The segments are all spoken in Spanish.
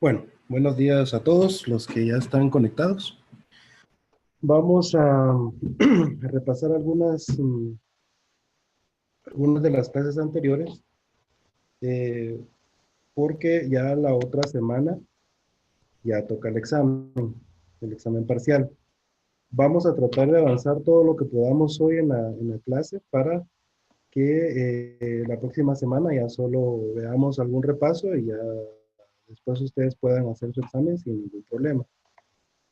Bueno, buenos días a todos los que ya están conectados. Vamos a, a repasar algunas de las clases anteriores, eh, porque ya la otra semana ya toca el examen parcial. Vamos a tratar de avanzar todo lo que podamos hoy en la clase para que la próxima semana ya solo veamos algún repaso y ya después ustedes puedan hacer su examen sin ningún problema.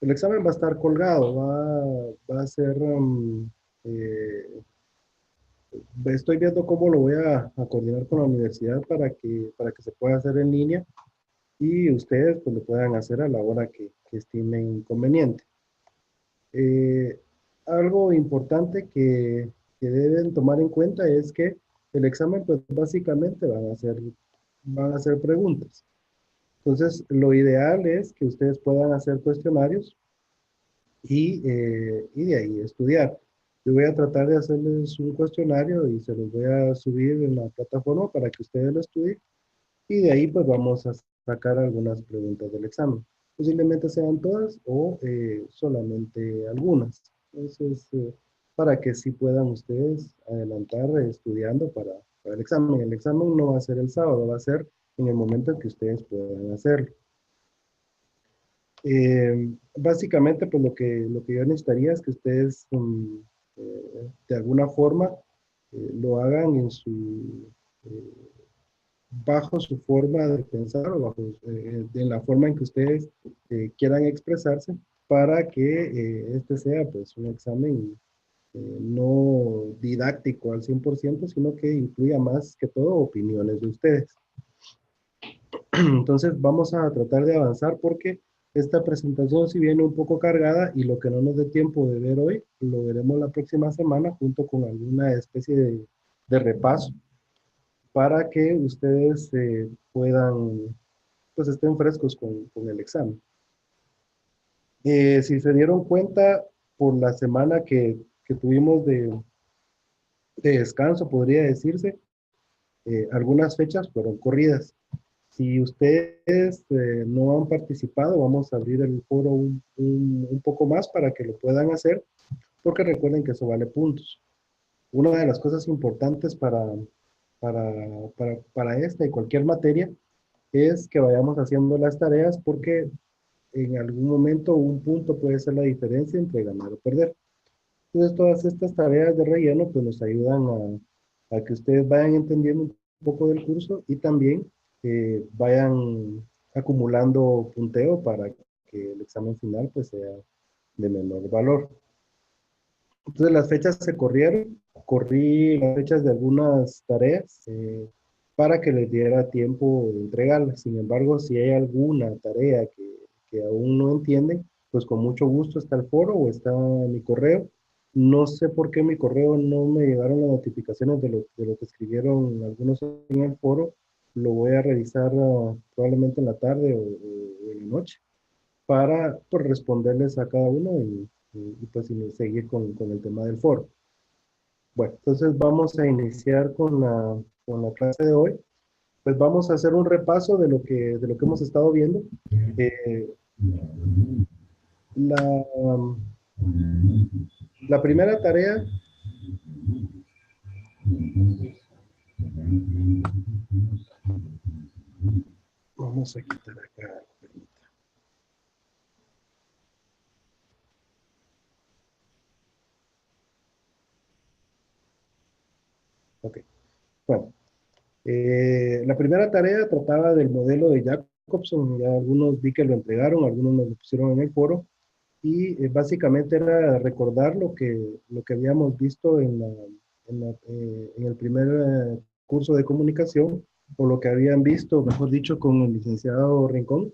El examen va a estar colgado, va a ser, eh, estoy viendo cómo lo voy a coordinar con la universidad para que se pueda hacer en línea y ustedes pues lo puedan hacer a la hora que estimen conveniente. Eh, Algo importante que deben tomar en cuenta es que el examen pues básicamente van a ser preguntas. Entonces, lo ideal es que ustedes puedan hacer cuestionarios y de ahí estudiar. Yo voy a tratar de hacerles un cuestionario y se los voy a subir en la plataforma para que ustedes lo estudien y de ahí pues vamos a sacar algunas preguntas del examen. Posiblemente sean todas o solamente algunas. Entonces, para que sí puedan ustedes adelantar estudiando para el examen. El examen no va a ser el sábado, va a ser en el momento en que ustedes puedan hacerlo. Básicamente, pues lo que yo necesitaría es que ustedes de alguna forma lo hagan eh, bajo su forma de pensar o en la forma en que ustedes quieran expresarse para que este sea pues un examen no didáctico al 100%, sino que incluya más que todo opiniones de ustedes. Entonces vamos a tratar de avanzar porque esta presentación si viene un poco cargada y lo que no nos dé tiempo de ver hoy, lo veremos la próxima semana junto con alguna especie de repaso para que ustedes puedan, pues estén frescos con el examen. Si se dieron cuenta por la semana que tuvimos de descanso, podría decirse, algunas fechas fueron corridas. Si ustedes no han participado, vamos a abrir el foro un poco más para que lo puedan hacer, porque recuerden que eso vale puntos. Una de las cosas importantes para, para esta y cualquier materia es que vayamos haciendo las tareas porque en algún momento un punto puede ser la diferencia entre ganar o perder. Entonces todas estas tareas de relleno pues nos ayudan a que ustedes vayan entendiendo un poco del curso y también vayan acumulando punteo para que el examen final pues sea de menor valor. Entonces las fechas se corrieron, corrí las fechas de algunas tareas para que les diera tiempo de entregarlas. Sin embargo, si hay alguna tarea que aún no entienden, pues con mucho gusto está el foro o está mi correo. No sé por qué mi correo no me llegaron las notificaciones de lo que escribieron algunos en el foro. Lo voy a revisar probablemente en la tarde o en la noche para pues, responderles a cada uno pues seguir con el tema del foro. Bueno, entonces vamos a iniciar con la clase de hoy. Pues vamos a hacer un repaso de lo que hemos estado viendo. Eh, la, la primera tarea, vamos a quitar acá. Ok, bueno. La primera tarea trataba del modelo de Jacobson, ya algunos vi que lo entregaron, algunos nos lo pusieron en el foro, y básicamente era recordar lo que habíamos visto en el primer curso de comunicación, o lo que habían visto, mejor dicho, con el licenciado Rincón,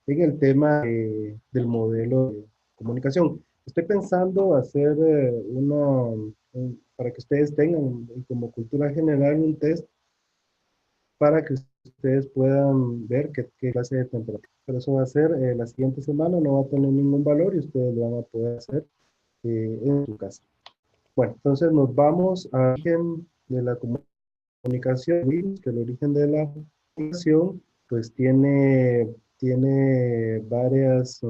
en el tema del modelo de comunicación. Estoy pensando hacer para que ustedes tengan como cultura general un test para que ustedes puedan ver qué clase de temperatura. Pero eso va a ser la siguiente semana, no va a tener ningún valor y ustedes lo van a poder hacer en su casa. Bueno, entonces nos vamos al origen de la comunicación, que el origen de la comunicación pues tiene tiene varios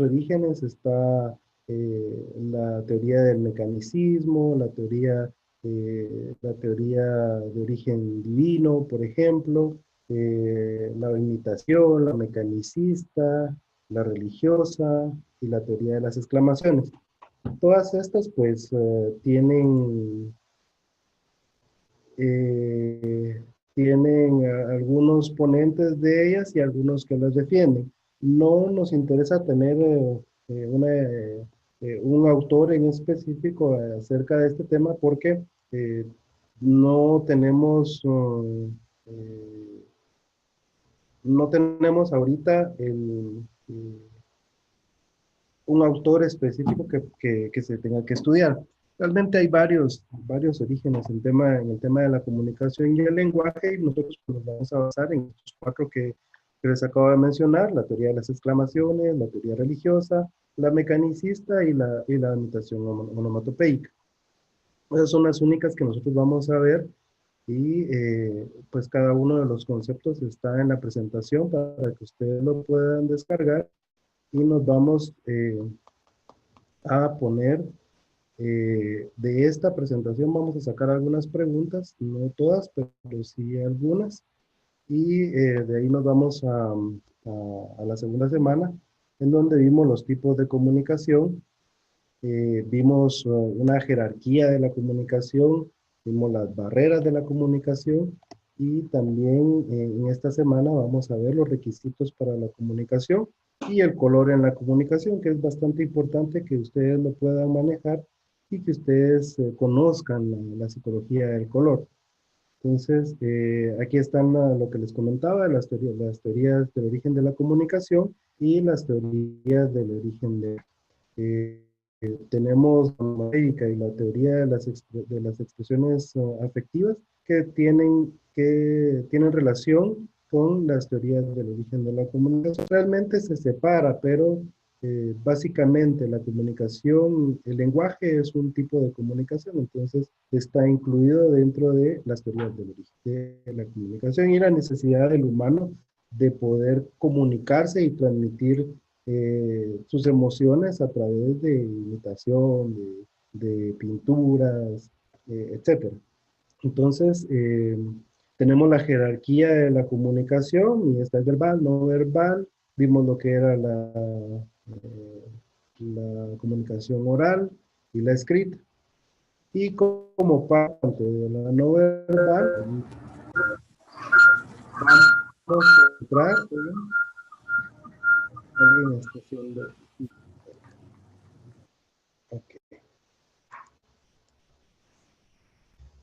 orígenes. Está la teoría del mecanicismo, la teoría de origen divino, por ejemplo, la imitación, la mecanicista, la religiosa y la teoría de las exclamaciones. Todas estas pues eh, tienen algunos ponentes de ellas y algunos que las defienden. No nos interesa tener un autor en específico acerca de este tema porque eh, no tenemos, no tenemos ahorita un autor específico que se tenga que estudiar. Realmente hay varios orígenes en el tema de la comunicación y el lenguaje, y nosotros nos vamos a basar en estos cuatro que les acabo de mencionar: la teoría de las exclamaciones, la teoría religiosa, la mecanicista y la imitación onomatopeica. Esas son las únicas que nosotros vamos a ver, y pues cada uno de los conceptos está en la presentación para que ustedes lo puedan descargar, y nos vamos a poner de esta presentación. Vamos a sacar algunas preguntas, no todas, pero sí algunas, y de ahí nos vamos a la segunda semana, en donde vimos los tipos de comunicación, vimos una jerarquía de la comunicación, vimos las barreras de la comunicación, y también en esta semana vamos a ver los requisitos para la comunicación y el color en la comunicación, que es bastante importante que ustedes lo puedan manejar y que ustedes conozcan la psicología del color. Entonces, aquí están lo que les comentaba: las teorías del origen de la comunicación y las teorías del origen eh, tenemos la numérica y la teoría de de las expresiones afectivas que tienen relación con las teorías del origen de la comunicación. Realmente se separa, pero básicamente la comunicación, el lenguaje es un tipo de comunicación, entonces está incluido dentro de las teorías del origen de la comunicación y la necesidad del humano de poder comunicarse y transmitir sus emociones a través de imitación, de pinturas, etcétera. Entonces, tenemos la jerarquía de la comunicación, y esta es verbal, no verbal. Vimos lo que era la comunicación oral y la escrita. Y como parte de la no verbal, vamos a entrar en alguien está haciendo. Ok.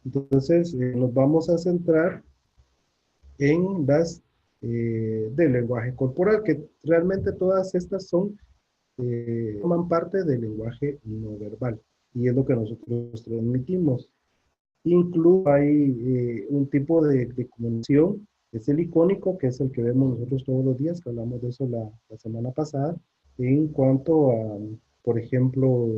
Entonces, nos vamos a centrar en las del lenguaje corporal, que realmente todas estas forman parte del lenguaje no verbal, y es lo que nosotros transmitimos. Incluso hay un tipo de comunicación, es el icónico, que es el que vemos nosotros todos los días, que hablamos de eso la semana pasada, en cuanto a, por ejemplo,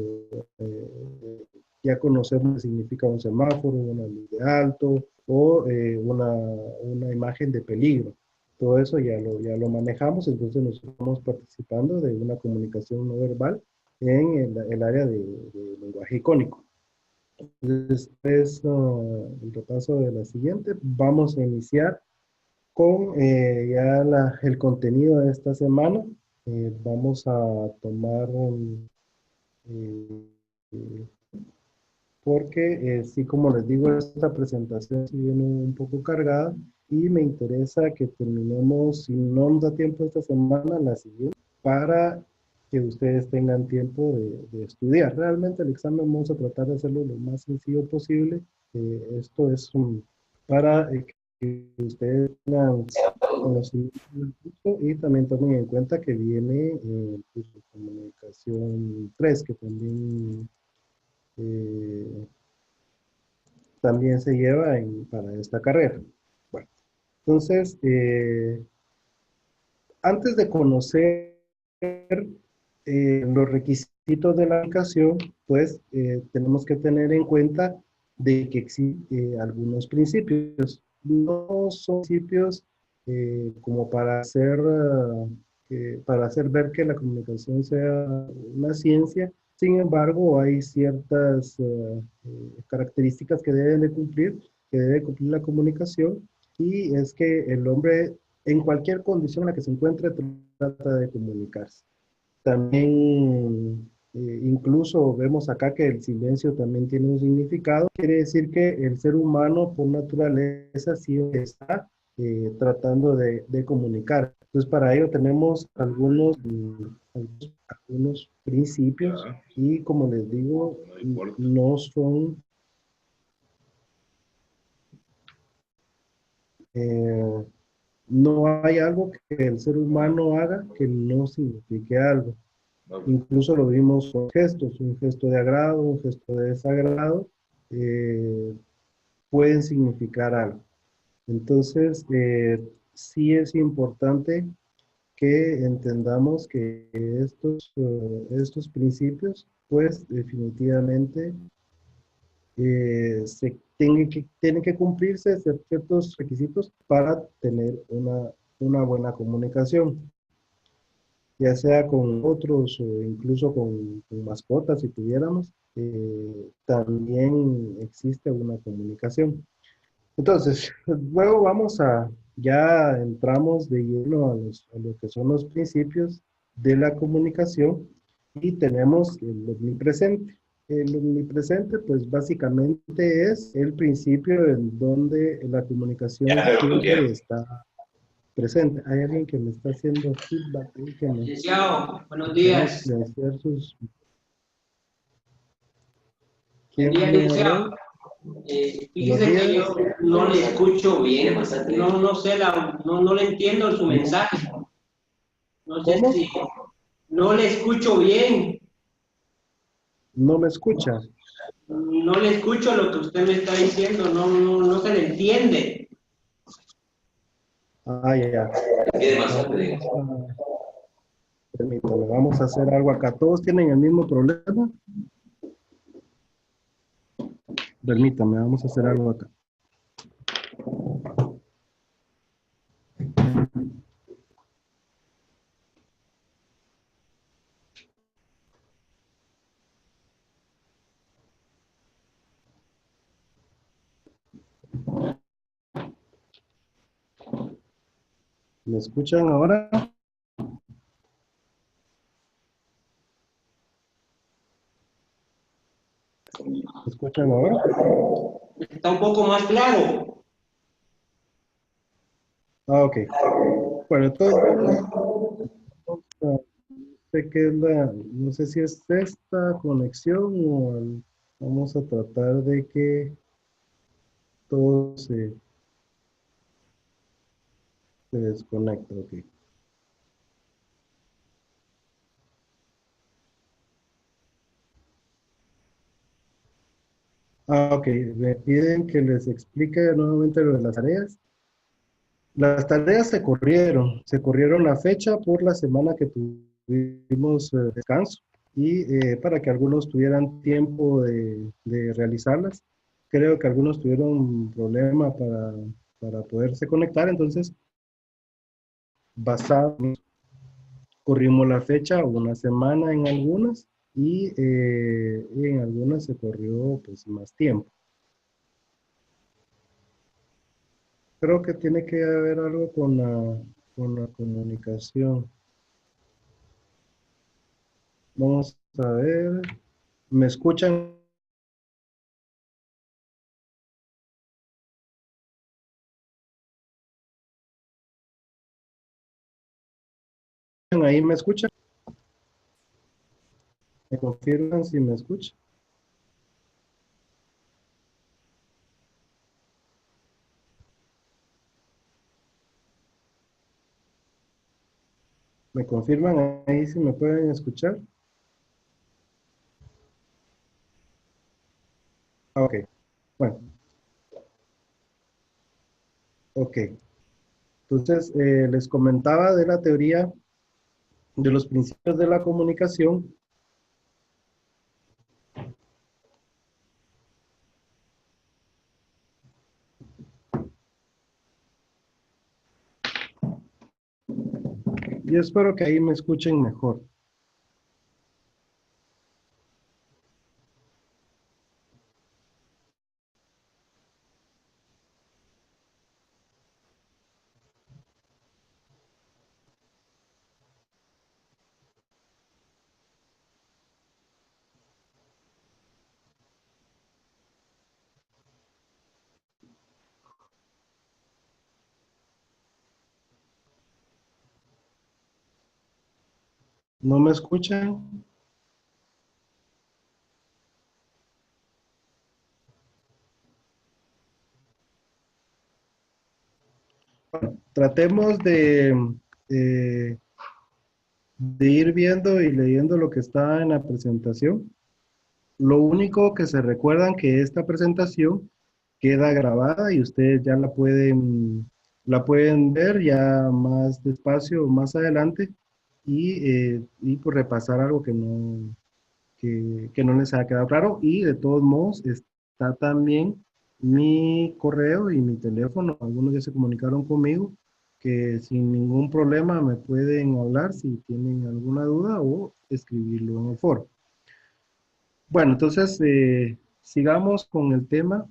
ya conocemos qué significa un semáforo, una luz de alto, o una imagen de peligro. Todo eso ya lo manejamos, entonces nosotros estamos participando de una comunicación no verbal en el área de lenguaje icónico. Entonces, el repaso de la siguiente. Vamos a iniciar con ya el contenido de esta semana. Vamos a tomar eh, porque sí, como les digo, esta presentación sí viene un poco cargada, y me interesa que terminemos, si no nos da tiempo esta semana, la siguiente, para que ustedes tengan tiempo de estudiar. Realmente el examen vamos a tratar de hacerlo lo más sencillo posible. Esto es para que ustedes tengan conocimiento del curso, y también tomen en cuenta que viene el curso de comunicación 3, que eh, también se lleva para esta carrera. Bueno, entonces, antes de conocer los requisitos de la aplicación, pues tenemos que tener en cuenta de que existen algunos principios. No son principios como para hacer ver que la comunicación sea una ciencia. Sin embargo, hay ciertas características que deben de cumplir, que debe cumplir la comunicación, y es que el hombre, en cualquier condición en la que se encuentre, trata de comunicarse. También, incluso vemos acá que el silencio también tiene un significado. Quiere decir que el ser humano, por naturaleza, siempre está tratando de comunicar. Entonces, para ello tenemos algunos principios Ya, y, como les digo, no importa. no son, eh, no hay algo que el ser humano haga que no signifique algo. No, pues, Incluso lo vimos con gestos, un gesto de agrado, un gesto de desagrado, eh, pueden significar algo. Entonces, sí es importante que entendamos que estos principios, pues definitivamente tienen que cumplirse ciertos requisitos para tener una buena comunicación, ya sea con otros o incluso con mascotas, si tuviéramos, también existe una comunicación. Entonces, luego ya entramos de lleno a lo que son los principios de la comunicación y tenemos el omnipresente. El omnipresente, pues básicamente es el principio en donde la ya, comunicación pero tu siempre tiempo. está presente. Hay alguien que me está haciendo feedback ahí, Licenciado, que buenos puede días. silenciar sus... Buen ¿Quién día, me licenciado. habló? Buenos Fíjese que yo días. no le escucho bien, no sé, no le entiendo su mensaje. No sé ¿Cómo? si no le escucho bien, ¿No me escucha? no le escucho lo que usted me está diciendo, no se le entiende. Ah, ya. Tiene más Vamos a, permítame, vamos a hacer algo acá. ¿Todos tienen el mismo problema? Permítame, vamos a hacer algo acá. ¿Me escuchan ahora? ¿Me escuchan ahora? Está un poco más claro. Ah, ok. Bueno, de todos modos, no sé qué es no sé si es esta conexión o vamos a tratar de que todo se desconecte. Ok. Ah, ok. Me piden que les explique nuevamente lo de las tareas. Las tareas se corrieron la fecha por la semana que tuvimos descanso y para que algunos tuvieran tiempo de realizarlas. Creo que algunos tuvieron problema para poderse conectar, entonces basado, corrimos la fecha una semana en algunas y en algunas se corrió pues más tiempo. Creo que tiene que haber algo con la comunicación. Vamos a ver. ¿Me escuchan ahí? ¿Me escuchan? ¿Me confirman si me escuchan? ¿Me confirman ahí si me pueden escuchar? Ah, ok. Bueno, ok. Entonces, les comentaba de la teoría de los principios de la comunicación. yo espero que ahí me escuchen mejor. ¿No me escuchan? Bueno, tratemos eh, de ir viendo y leyendo lo que está en la presentación. Lo único que se recuerdan que esta presentación queda grabada y ustedes ya la pueden ver ya más despacio, más adelante y pues repasar algo que no les haya quedado claro. Y de todos modos está también mi correo y mi teléfono. Algunos ya se comunicaron conmigo que sin ningún problema me pueden hablar si tienen alguna duda o escribirlo en el foro. Bueno, entonces sigamos con el tema.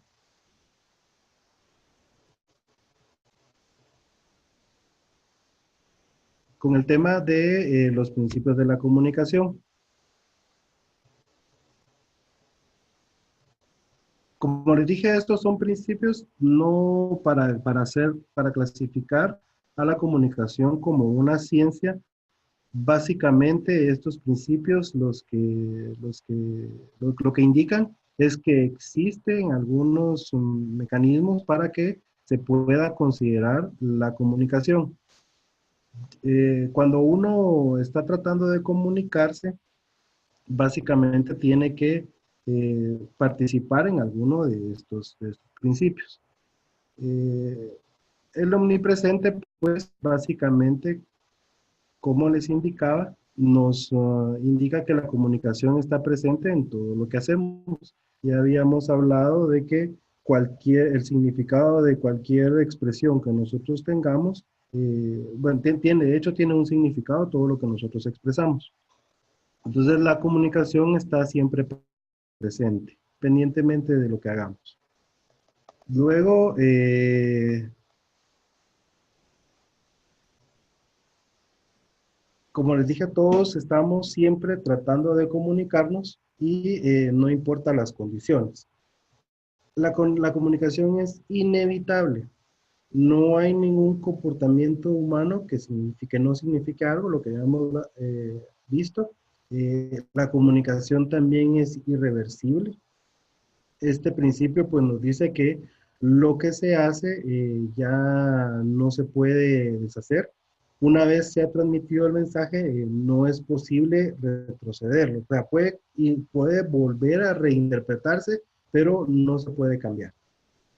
Con el tema de los principios de la comunicación. Como les dije, estos son principios no para clasificar a la comunicación como una ciencia. Básicamente, estos principios lo que indican es que existen algunos mecanismos para que se pueda considerar la comunicación. Cuando uno está tratando de comunicarse, básicamente tiene que participar en alguno de estos principios. El omnipresente, pues básicamente, como les indicaba, nos indica que la comunicación está presente en todo lo que hacemos. Ya habíamos hablado de que el significado de cualquier expresión que nosotros tengamos, bueno, de hecho tiene un significado todo lo que nosotros expresamos. Entonces la comunicación está siempre presente, independientemente de lo que hagamos. Luego, como les dije, todos estamos siempre tratando de comunicarnos y no importa las condiciones. La comunicación es inevitable. No hay ningún comportamiento humano que no signifique algo, lo que ya hemos visto. La comunicación también es irreversible. Este principio pues nos dice que lo que se hace ya no se puede deshacer. Una vez se ha transmitido el mensaje, no es posible retrocederlo. O sea, puede volver a reinterpretarse, pero no se puede cambiar.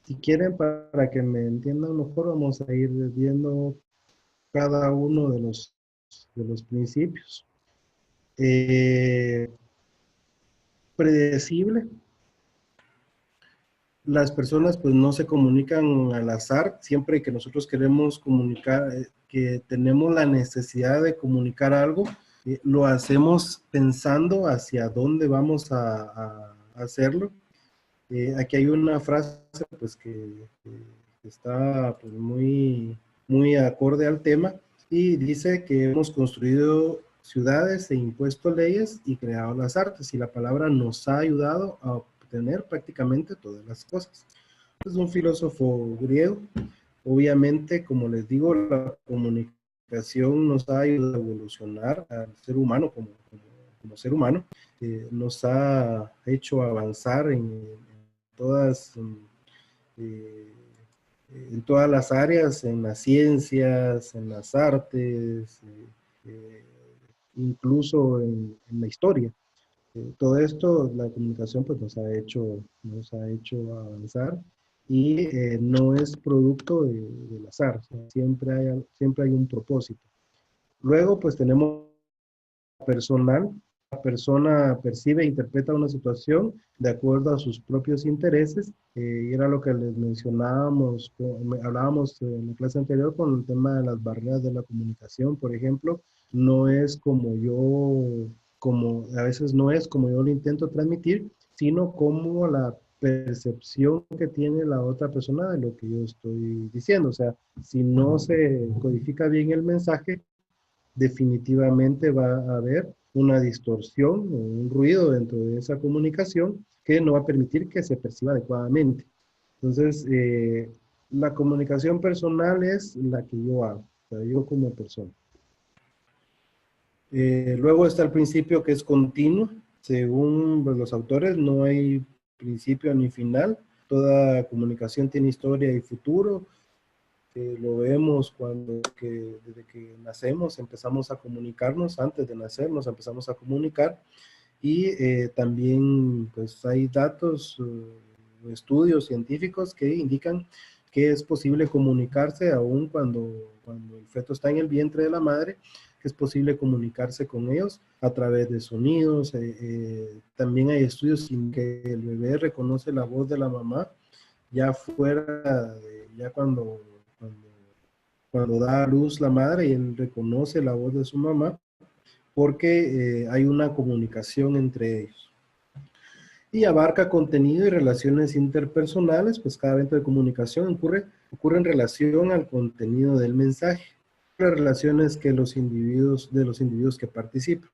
Si quieren, para que me entiendan mejor, vamos a ir viendo cada uno de los principios. Predecible. Las personas pues no se comunican al azar, siempre que nosotros queremos comunicar, que tenemos la necesidad de comunicar algo, lo hacemos pensando hacia dónde vamos a hacerlo. Aquí hay una frase pues que está pues, muy acorde al tema y dice que hemos construido ciudades e impuesto leyes y creado las artes y la palabra nos ha ayudado a obtener prácticamente todas las cosas. Es un filósofo griego. Obviamente, como les digo, la comunicación nos ha ayudado a evolucionar al ser humano como ser humano. Nos ha hecho avanzar todas, eh, en todas las áreas, en las ciencias, en las artes, incluso en la historia. Todo esto, la comunicación pues nos ha hecho avanzar y no es producto del azar, o sea, siempre hay un propósito. Luego pues tenemos personal. persona percibe e interpreta una situación de acuerdo a sus propios intereses, y era lo que les mencionábamos, hablábamos en la clase anterior con el tema de las barreras de la comunicación, por ejemplo. No es como yo, como a veces no es como yo lo intento transmitir, sino como la percepción que tiene la otra persona de lo que yo estoy diciendo. O sea, si no se codifica bien el mensaje, definitivamente va a haber una distorsión o un ruido dentro de esa comunicación que no va a permitir que se perciba adecuadamente. Entonces, la comunicación personal es la que yo hago, o sea, yo como persona. Luego está el principio que es continuo. Según pues, los autores, no hay principio ni final. Toda comunicación tiene historia y futuro. Lo vemos desde que nacemos empezamos a comunicarnos, antes de nacer nos empezamos a comunicar, y también pues hay datos, estudios científicos que indican que es posible comunicarse aún cuando el feto está en el vientre de la madre, que es posible comunicarse con ellos a través de sonidos. También hay estudios en que el bebé reconoce la voz de la mamá ya ya cuando da a luz la madre, y él reconoce la voz de su mamá porque hay una comunicación entre ellos. Y abarca contenido y relaciones interpersonales, pues cada evento de comunicación ocurre en relación al contenido del mensaje, las relaciones de los individuos que participan.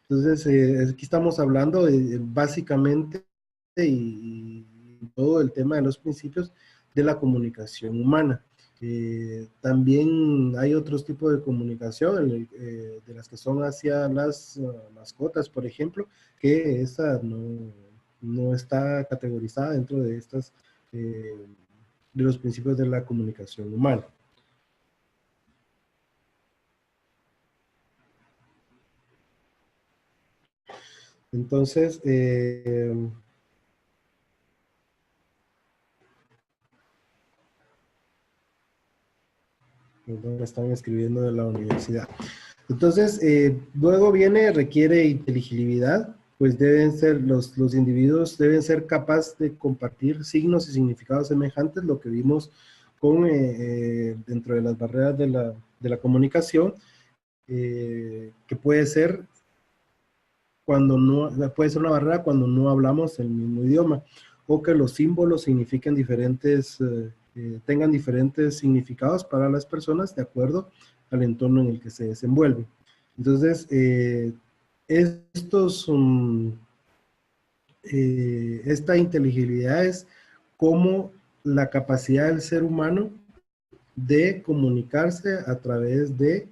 Entonces, aquí estamos hablando básicamente y todo el tema de los principios de la comunicación humana. También hay otros tipos de comunicación, de las que son hacia las mascotas, por ejemplo, que esa no está categorizada dentro de de los principios de la comunicación humana. Entonces, me están escribiendo de la universidad. Entonces, luego requiere inteligibilidad, pues los individuos deben ser capaces de compartir signos y significados semejantes, lo que vimos dentro de las barreras de la comunicación, que puede ser puede ser una barrera cuando no hablamos el mismo idioma, o que los símbolos signifiquen tengan diferentes significados para las personas de acuerdo al entorno en el que se desenvuelve. Entonces, esta inteligibilidad es como la capacidad del ser humano de comunicarse a través de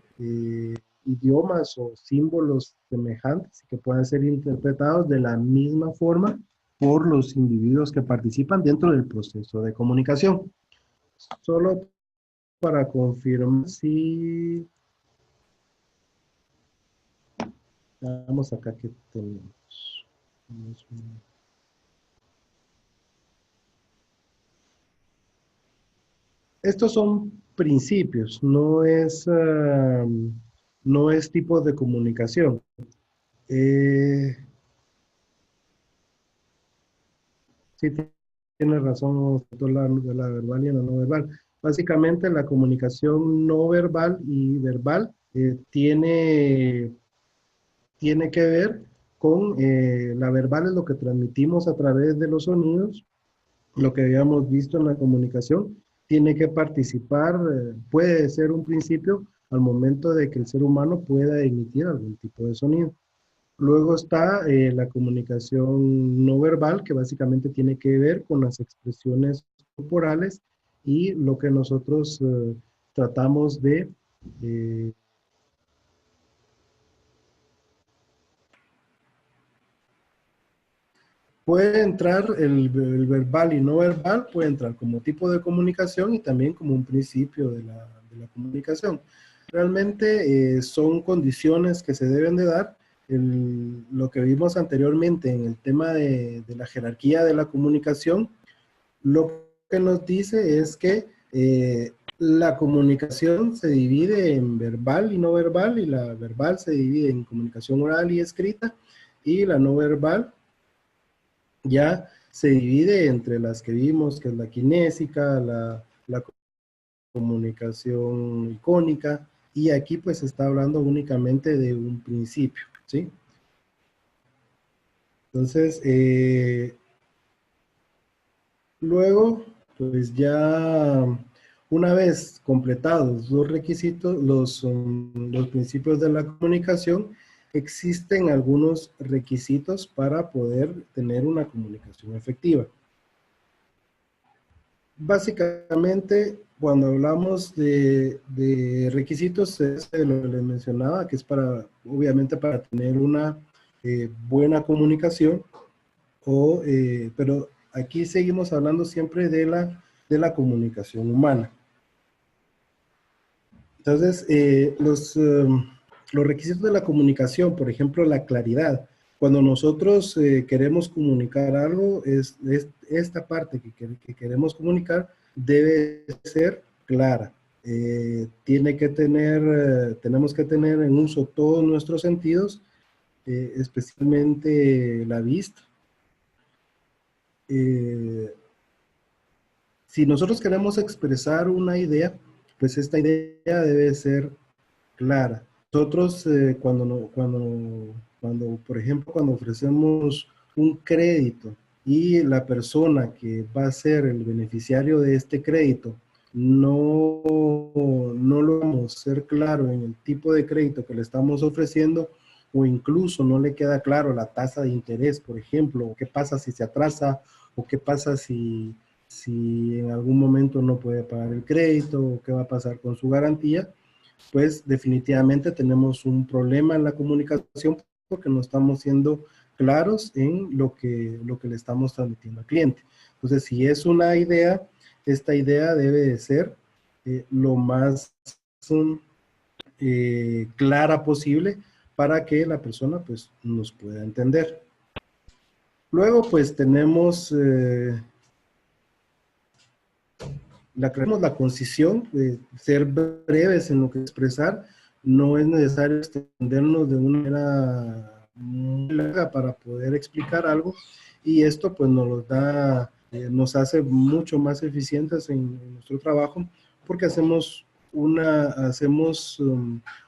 idiomas o símbolos semejantes que puedan ser interpretados de la misma forma por los individuos que participan dentro del proceso de comunicación. Solo para confirmar si... Vamos acá que tenemos. Estos son principios, no es tipo de comunicación. Sí, tiene razón de la verbal y la no verbal. Básicamente la comunicación no verbal y verbal tiene que ver con la verbal, es lo que transmitimos a través de los sonidos, lo que habíamos visto en la comunicación, tiene que participar, puede ser un principio al momento de que el ser humano pueda emitir algún tipo de sonido. Luego está la comunicación no verbal, que básicamente tiene que ver con las expresiones corporales y lo que nosotros tratamos de... puede entrar el verbal y no verbal, puede entrar como tipo de comunicación y también como un principio de la comunicación. Realmente son condiciones que se deben de dar. Lo que vimos anteriormente en el tema de la jerarquía de la comunicación, lo que nos dice es que la comunicación se divide en verbal y no verbal, y la verbal se divide en comunicación oral y escrita, Y la no verbal ya se divide entre las que vimos, que es la kinésica, la comunicación icónica, y aquí pues se está hablando únicamente de un principio, ¿sí? Entonces, luego, pues ya una vez completados los requisitos, los principios de la comunicación, existen algunos requisitos para poder tener una comunicación efectiva. Básicamente, cuando hablamos de requisitos, es lo que les mencionaba, que es para, obviamente, para tener una buena comunicación, pero aquí seguimos hablando siempre de la comunicación humana. Entonces, los requisitos de la comunicación, por ejemplo, la claridad. Cuando nosotros queremos comunicar algo, es esta parte que queremos comunicar debe ser clara. Tenemos que tener en uso todos nuestros sentidos, especialmente la vista. Si nosotros queremos expresar una idea, pues esta idea debe ser clara. Nosotros por ejemplo, cuando ofrecemos un crédito y la persona que va a ser el beneficiario de este crédito no logramos ser claro en el tipo de crédito que le estamos ofreciendo, o incluso no le queda claro la tasa de interés, por ejemplo, o qué pasa si se atrasa, o qué pasa si en algún momento no puede pagar el crédito, o qué va a pasar con su garantía, pues definitivamente tenemos un problema en la comunicación porque no estamos siendo claros en lo que le estamos transmitiendo al cliente. Entonces, si es una idea, esta idea debe de ser lo más clara posible para que la persona pues nos pueda entender. Luego pues tenemos la concisión, de ser breves en lo que expresar. No es necesario extendernos de una manera muy larga para poder explicar algo, y esto pues nos hace mucho más eficientes en nuestro trabajo, porque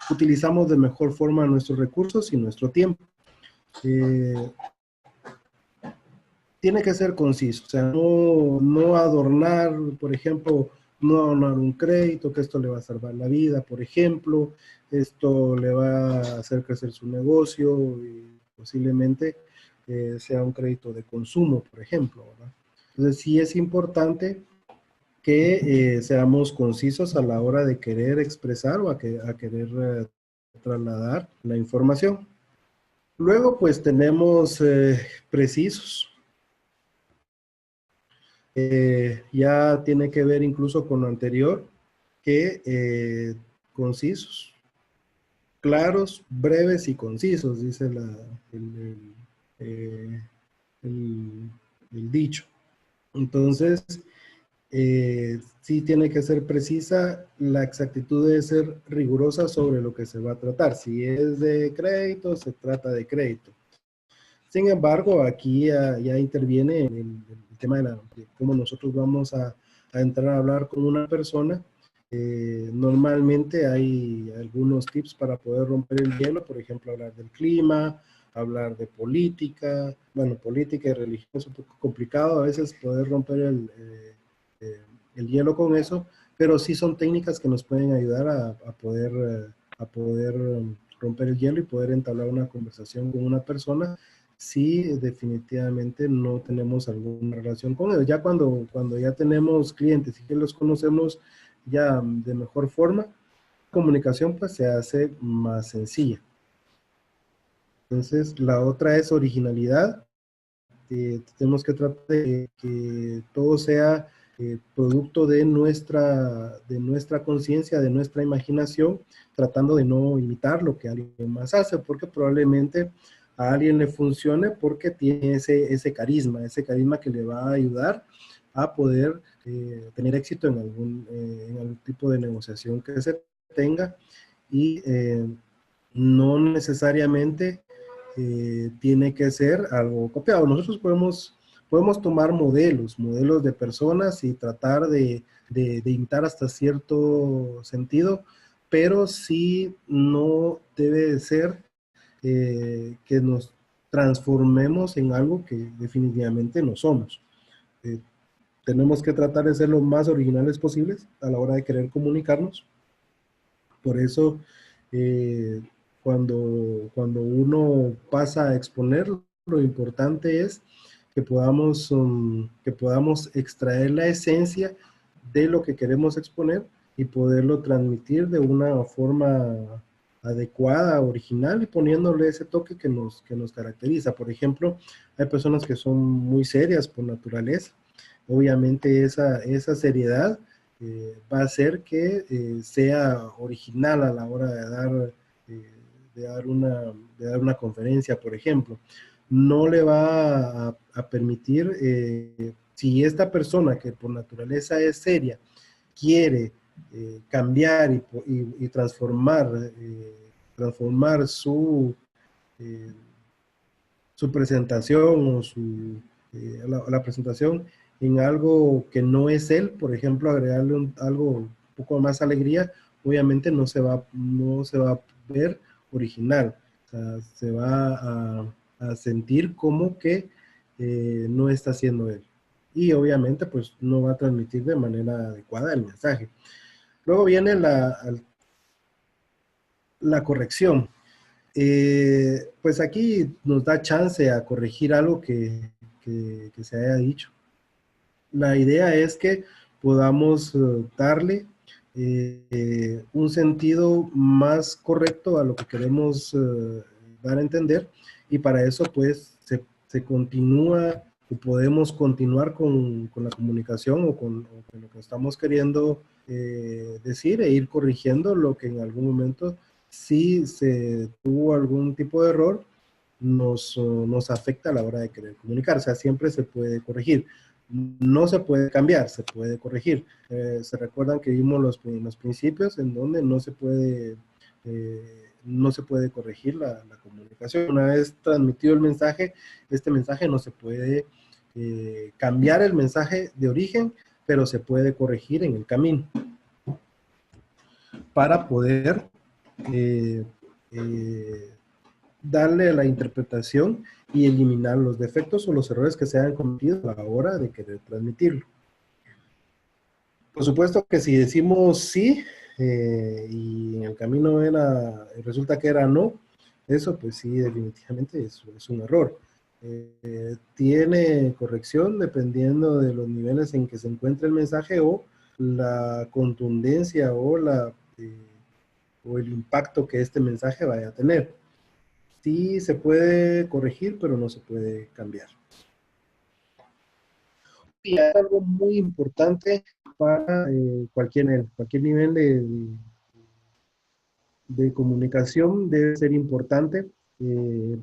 utilizamos de mejor forma nuestros recursos y nuestro tiempo. Tiene que ser conciso, o sea, no adornar, por ejemplo, no adornar un crédito, que esto le va a salvar la vida, por ejemplo, esto le va a hacer crecer su negocio y posiblemente sea un crédito de consumo, por ejemplo, ¿verdad? Entonces sí es importante que seamos concisos a la hora de querer expresar o a querer trasladar la información. Luego, pues tenemos precisos. Ya tiene que ver incluso con lo anterior, que concisos, claros, breves y concisos, dice eh, el- el dicho. Entonces, sí tiene que ser precisa, la exactitud debe ser rigurosa sobre lo que se va a tratar. Si es de crédito, se trata de crédito. Sin embargo, aquí ya interviene el tema de cómo nosotros vamos a entrar a hablar con una persona. Normalmente hay algunos tips para poder romper el hielo, por ejemplo, hablar del clima, hablar de política. Bueno, política y religión es un poco complicado a veces poder romper el hielo con eso, pero sí son técnicas que nos pueden ayudar a poder romper el hielo y poder entablar una conversación con una persona si definitivamente no tenemos alguna relación con ellos. Ya cuando ya tenemos clientes y que los conocemos ya de mejor forma, la comunicación pues se hace más sencilla. Entonces, la otra es originalidad. Tenemos que tratar de que todo sea producto de nuestra conciencia, de nuestra imaginación, tratando de no imitar lo que alguien más hace, porque probablemente a alguien le funcione porque tiene ese carisma que le va a ayudar a poder tener éxito en algún tipo de negociación que se tenga, y no necesariamente tiene que ser algo copiado. Nosotros podemos tomar modelos de personas y tratar de imitar hasta cierto sentido, pero sí no debe de ser que nos transformemos en algo que definitivamente no somos. Eh, Tenemos que tratar de ser lo más originales posibles a la hora de querer comunicarnos. Por eso, eh, cuando uno pasa a exponer, lo importante es que podamos extraer la esencia de lo que queremos exponer y poderlo transmitir de una forma adecuada, original y poniéndole ese toque que nos caracteriza. Por ejemplo, hay personas que son muy serias por naturaleza. Obviamente esa seriedad va a hacer que sea original a la hora eh, de dar de dar una conferencia, por ejemplo. No le va a permitir, si esta persona que por naturaleza es seria, quiere cambiar y transformar eh, su presentación o la presentación en algo que no es él, por ejemplo, agregarle algo un poco más alegría, obviamente no se va a ver original. O sea, se va a sentir como que no está siendo él. Y obviamente pues no va a transmitir de manera adecuada el mensaje. Luego viene la corrección. Pues aquí nos da chance a corregir algo que se haya dicho. La idea es que podamos darle un sentido más correcto a lo que queremos dar a entender y para eso pues se continúa o podemos continuar con la comunicación o con lo que estamos queriendo decir e ir corrigiendo lo que en algún momento si se tuvo algún tipo de error nos afecta a la hora de querer comunicar. O sea, siempre se puede corregir. No se puede cambiar, se puede corregir. Se recuerdan que vimos los principios en donde no se puede corregir la comunicación. Una vez transmitido el mensaje, este mensaje no se puede cambiar el mensaje de origen, pero se puede corregir en el camino para poder eh, eh, darle la interpretación y eliminar los defectos o los errores que se hayan cometido a la hora de querer transmitirlo. Por supuesto que si decimos sí y en el camino resulta que era no, eso pues sí definitivamente es un error. Tiene corrección dependiendo de los niveles en que se encuentra el mensaje o la contundencia o el impacto que este mensaje vaya a tener. Sí se puede corregir, pero no se puede cambiar. Y hay algo muy importante para cualquier nivel de comunicación, debe ser importante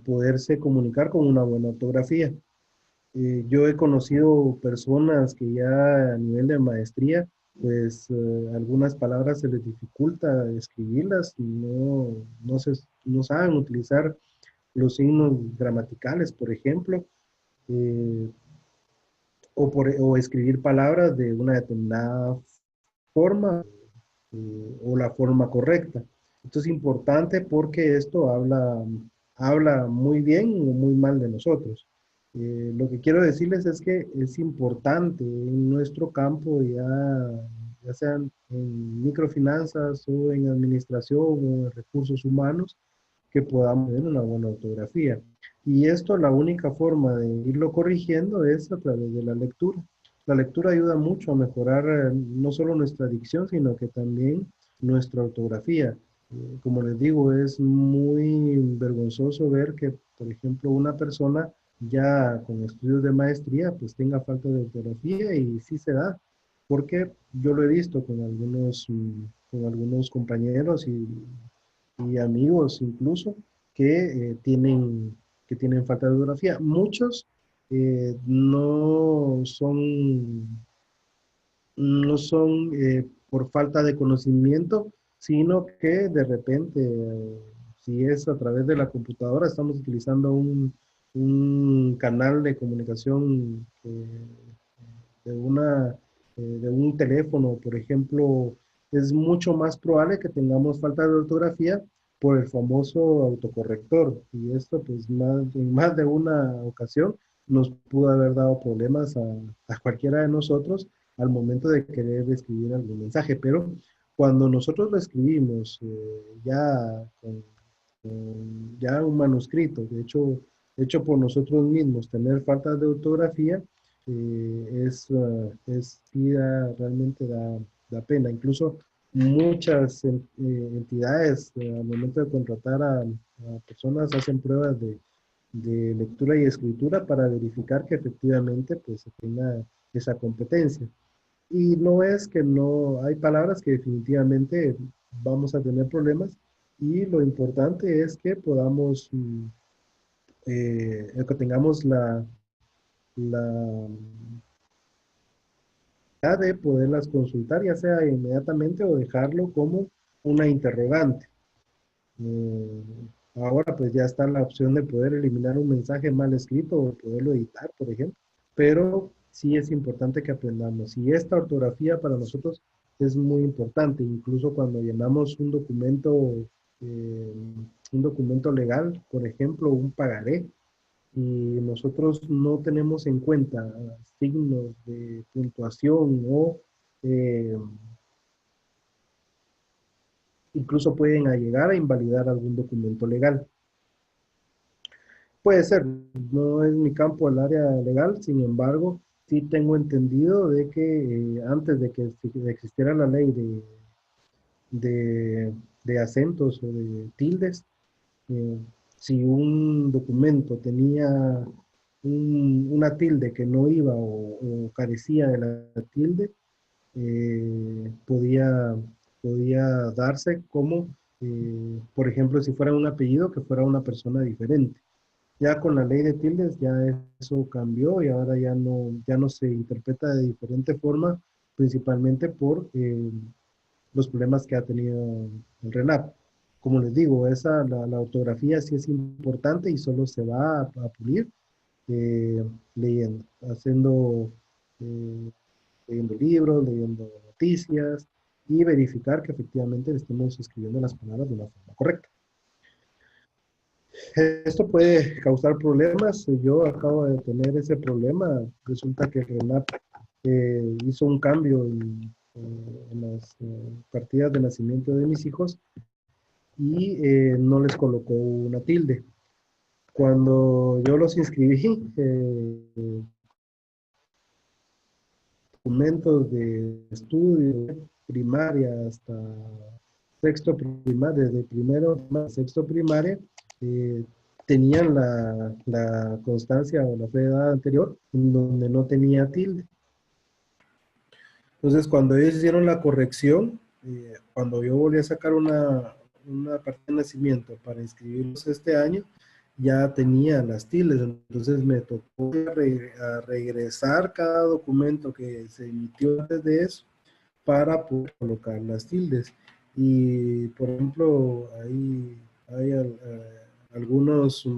poderse comunicar con una buena ortografía. Yo he conocido personas que ya a nivel de maestría, pues algunas palabras se les dificulta escribirlas y no saben utilizar los signos gramaticales, por ejemplo, eh, o escribir palabras de una determinada forma o la forma correcta. Esto es importante porque esto habla muy bien o muy mal de nosotros. Lo que quiero decirles es que es importante en nuestro campo, ya sean en microfinanzas o en administración o en recursos humanos, que podamos tener una buena ortografía. Y esto, la única forma de irlo corrigiendo es a través de la lectura. La lectura ayuda mucho a mejorar no solo nuestra dicción, sino que también nuestra ortografía. Como les digo, es muy vergonzoso ver que, por ejemplo, una persona ya con estudios de maestría, pues tenga falta de ortografía y sí se da, porque yo lo he visto con algunos compañeros y amigos incluso que tienen falta de ortografía. Muchos no son por falta de conocimiento, sino que de repente Si es a través de la computadora, estamos utilizando un canal de comunicación de, de un teléfono, por ejemplo, es mucho más probable que tengamos falta de ortografía por el famoso autocorrector. Y esto, pues, en más de una ocasión nos pudo haber dado problemas a cualquiera de nosotros al momento de querer escribir algún mensaje. Pero cuando nosotros lo escribimos ya un manuscrito, de hecho por nosotros mismos, tener faltas de ortografía, sí realmente da pena. Incluso muchas entidades al momento de contratar a personas hacen pruebas de lectura y escritura para verificar que efectivamente pues se tenga esa competencia. Y no es que no, hay palabras que definitivamente vamos a tener problemas y lo importante es que podamos, que tengamos la de poderlas consultar, ya sea inmediatamente o dejarlo como una interrogante. Eh, Ahora pues ya está la opción de poder eliminar un mensaje mal escrito o poderlo editar, por ejemplo, pero sí es importante que aprendamos. Y esta ortografía para nosotros es muy importante, incluso cuando llenamos un documento legal, por ejemplo, un pagaré, y nosotros no tenemos en cuenta signos de puntuación o eh, incluso pueden llegar a invalidar algún documento legal. Puede ser, no es mi campo el área legal, sin embargo, sí tengo entendido de que antes de que existiera la ley de acentos o de tildes, eh, si un documento tenía una tilde que no iba o carecía de la tilde, podía darse como, por ejemplo, si fuera un apellido, que fuera una persona diferente. Ya con la ley de tildes ya eso cambió y ahora ya no se interpreta de diferente forma, principalmente por los problemas que ha tenido el RENAP. Como les digo, la ortografía sí es importante y solo se va a pulir eh, leyendo, eh, leyendo libros, leyendo noticias y verificar que efectivamente estemos escribiendo las palabras de una forma correcta. Esto puede causar problemas. Yo acabo de tener ese problema. Resulta que RENAP hizo un cambio en las partidas de nacimiento de mis hijos y no les colocó una tilde. Cuando yo los inscribí, documentos de estudio primaria hasta sexto primaria, desde primero a sexto primaria, eh, tenían la constancia o la fe de edad anterior, en donde no tenía tilde. Entonces, cuando ellos hicieron la corrección, cuando yo volví a sacar una partida de nacimiento para inscribirlos este año, ya tenía las tildes. Entonces me tocó a regresar cada documento que se emitió antes de eso para poder colocar las tildes. Y, por ejemplo, hay algunos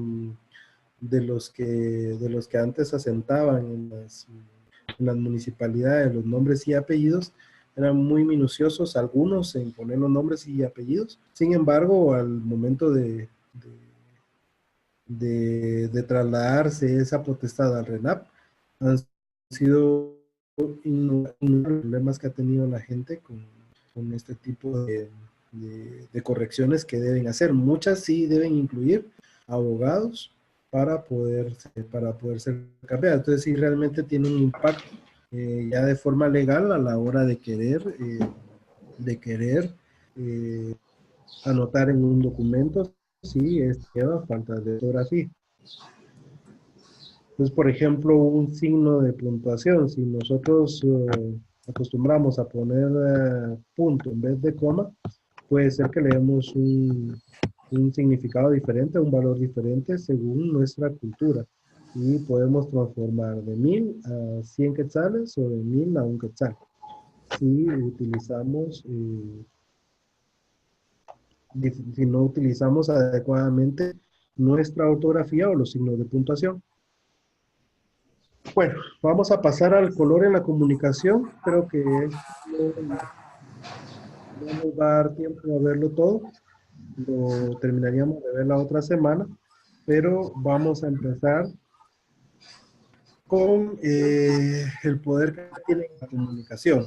de los que antes asentaban en las municipalidades, los nombres y apellidos, eran muy minuciosos, algunos en poner los nombres y apellidos. Sin embargo, al momento de trasladarse esa potestad al RENAP, han sido problemas que ha tenido la gente con este tipo de correcciones que deben hacer. Muchas sí deben incluir abogados para poder ser cambiadas. Entonces sí realmente tiene un impacto ya de forma legal a la hora de querer eh, anotar en un documento si lleva falta de ortografía. Entonces, por ejemplo, un signo de puntuación, si nosotros acostumbramos a poner punto en vez de coma, puede ser que le demos un significado diferente, un valor diferente según nuestra cultura. Y podemos transformar de 1000 a 100 quetzales o de 1000 a 1 quetzal. Si utilizamos si no utilizamos adecuadamente nuestra ortografía o los signos de puntuación. Bueno, vamos a pasar al color en la comunicación. Creo que no nos va a dar tiempo a verlo todo. Lo terminaríamos de ver la otra semana, pero vamos a empezar con el poder que tiene la comunicación.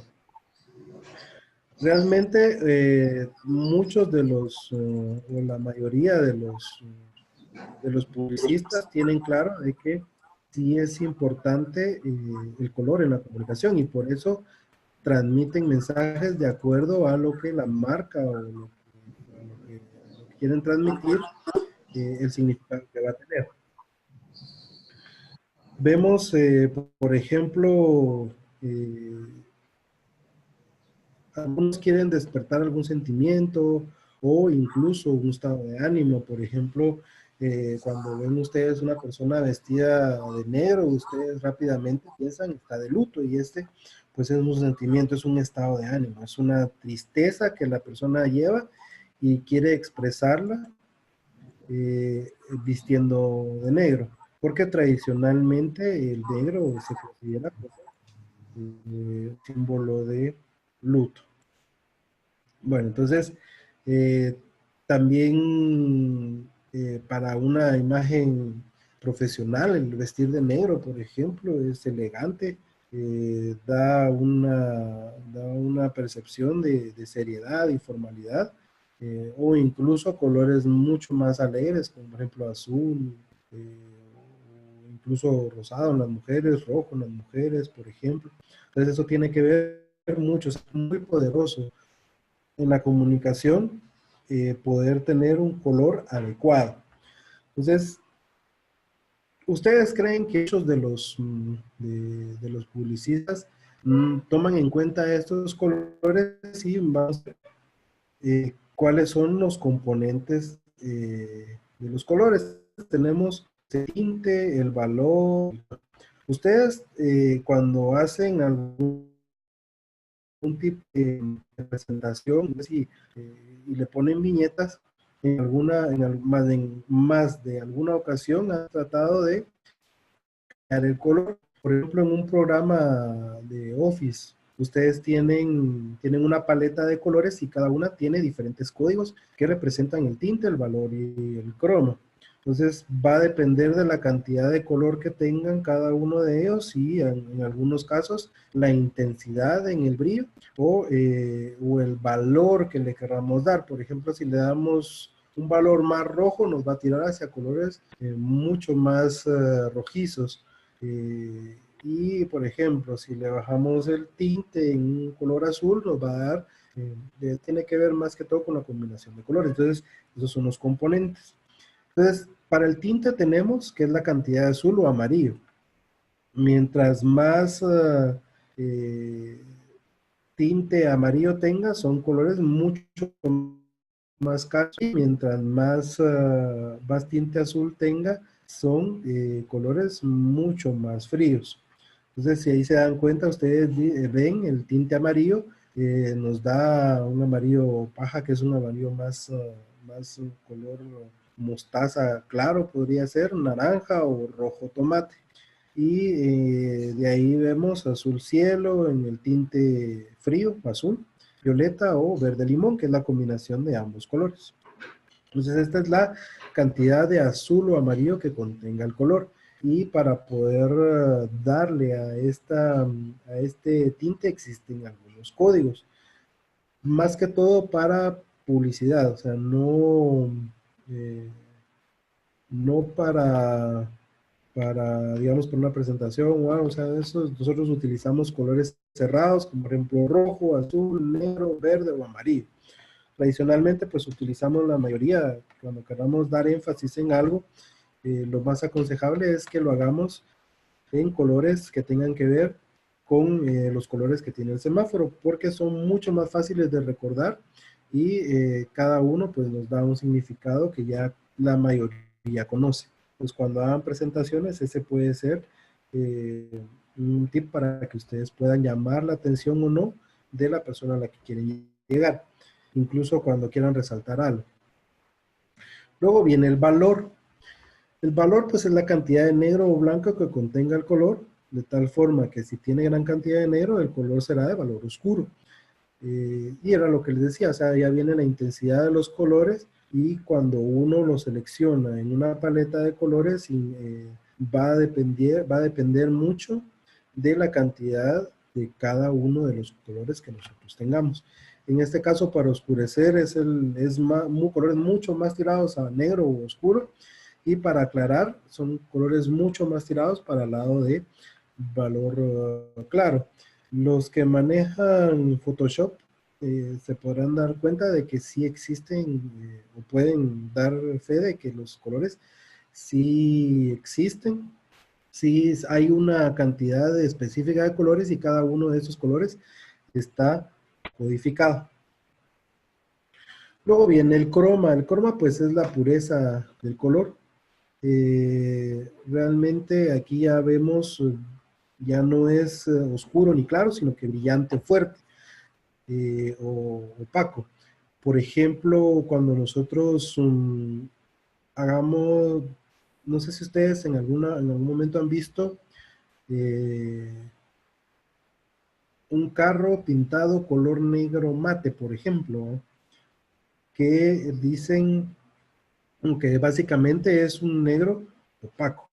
Realmente muchos de los, o la mayoría de los publicistas tienen claro de que sí es importante el color en la comunicación y por eso transmiten mensajes de acuerdo a lo que la marca o lo que quieren transmitir, el significado que va a tener. Vemos, por ejemplo, algunos quieren despertar algún sentimiento o incluso un estado de ánimo. Por ejemplo, cuando ven ustedes una persona vestida de negro, ustedes rápidamente piensan está de luto y pues es un sentimiento, es un estado de ánimo, es una tristeza que la persona lleva y quiere expresarla vistiendo de negro, porque tradicionalmente el negro se considera como símbolo de luto. Bueno, entonces, también para una imagen profesional, el vestir de negro, por ejemplo, es elegante, da una percepción de seriedad y formalidad, o incluso colores mucho más alegres, como por ejemplo azul, o incluso rosado en las mujeres, rojo en las mujeres, por ejemplo. Entonces eso tiene que ver mucho, es muy poderoso en la comunicación, poder tener un color adecuado. Entonces, ¿ustedes creen que muchos de los publicistas toman en cuenta estos colores y vamos a ver cuáles son los componentes de los colores? Tenemos el tinte, el valor. Ustedes cuando hacen algún tipo de presentación y le ponen viñetas, más de alguna ocasión han tratado de crear el color. Por ejemplo, en un programa de Office, ustedes tienen una paleta de colores y cada una tiene diferentes códigos que representan el tinte, el valor y el cromo. Entonces va a depender de la cantidad de color que tengan cada uno de ellos y en algunos casos la intensidad en el brillo o el valor que le queramos dar. Por ejemplo, si le damos un valor más rojo, nos va a tirar hacia colores mucho más rojizos. Y por ejemplo, si le bajamos el tinte en un color azul, nos va a dar, tiene que ver más que todo con la combinación de colores. Entonces, esos son los componentes. Entonces, para el tinte tenemos que es la cantidad de azul o amarillo. Mientras más tinte amarillo tenga, son colores mucho más caros. Y mientras más tinte azul tenga, son colores mucho más fríos. Entonces, si ahí se dan cuenta, ustedes ven el tinte amarillo, nos da un amarillo paja, que es un amarillo más color mostaza claro, podría ser naranja o rojo tomate. Y de ahí vemos azul cielo en el tinte frío, azul, violeta o verde limón, que es la combinación de ambos colores. Entonces esta es la cantidad de azul o amarillo que contenga el color. Y para poder darle a este tinte existen algunos códigos. Más que todo para publicidad, o sea, no digamos, para una presentación, o sea, nosotros utilizamos colores cerrados, como por ejemplo rojo, azul, negro, verde o amarillo. Tradicionalmente, pues utilizamos la mayoría, cuando queramos dar énfasis en algo, lo más aconsejable es que lo hagamos en colores que tengan que ver con los colores que tiene el semáforo, porque son mucho más fáciles de recordar y cada uno pues nos da un significado que ya la mayoría conoce. Pues cuando hagan presentaciones, ese puede ser un tip para que ustedes puedan llamar la atención o no de la persona a la que quieren llegar, incluso cuando quieran resaltar algo. Luego viene el valor. El valor pues es la cantidad de negro o blanco que contenga el color, de tal forma que si tiene gran cantidad de negro, el color será de valor oscuro. Y era lo que les decía, o sea, ya viene la intensidad de los colores y cuando uno lo selecciona en una paleta de colores va a depender mucho de la cantidad de cada uno de los colores que nosotros tengamos. En este caso, para oscurecer colores mucho más tirados a negro o oscuro, y para aclarar son colores mucho más tirados para el lado de valor claro. Los que manejan Photoshop se podrán dar cuenta de que sí existen o pueden dar fe de que los colores sí existen, sí hay una cantidad específica de colores y cada uno de esos colores está codificado. Luego viene el croma. El croma pues es la pureza del color. Realmente aquí ya vemos, ya no es oscuro ni claro, sino que brillante fuerte o opaco. Por ejemplo, cuando nosotros hagamos, no sé si ustedes en algún momento han visto eh, un carro pintado color negro mate, por ejemplo, que dicen que básicamente es un negro opaco.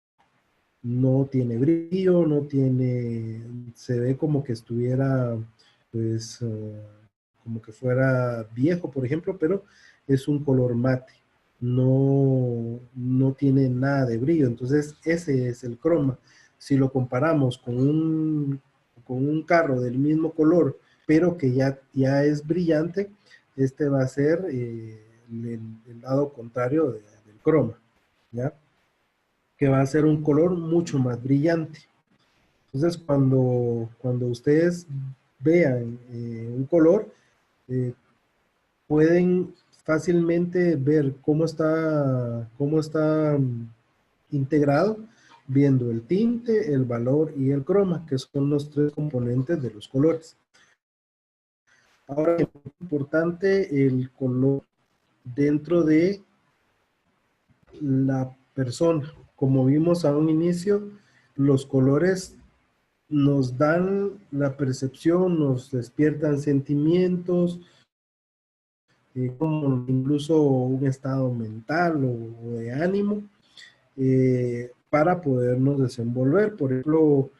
No tiene brillo, no tiene, se ve como que estuviera, pues, como que fuera viejo, por ejemplo, pero es un color mate, no tiene nada de brillo, entonces ese es el croma. Si lo comparamos con un carro del mismo color, pero que ya es brillante, este va a ser el lado contrario del croma, ¿ya? Que va a ser un color mucho más brillante. Entonces, cuando ustedes vean un color, eh, pueden fácilmente ver cómo está integrado, viendo el tinte, el valor y el croma, que son los tres componentes de los colores. Ahora, es importante el color dentro de la persona. Como vimos a un inicio, los colores nos dan la percepción, nos despiertan sentimientos, como incluso un estado mental o de ánimo para podernos desenvolver. Por ejemplo,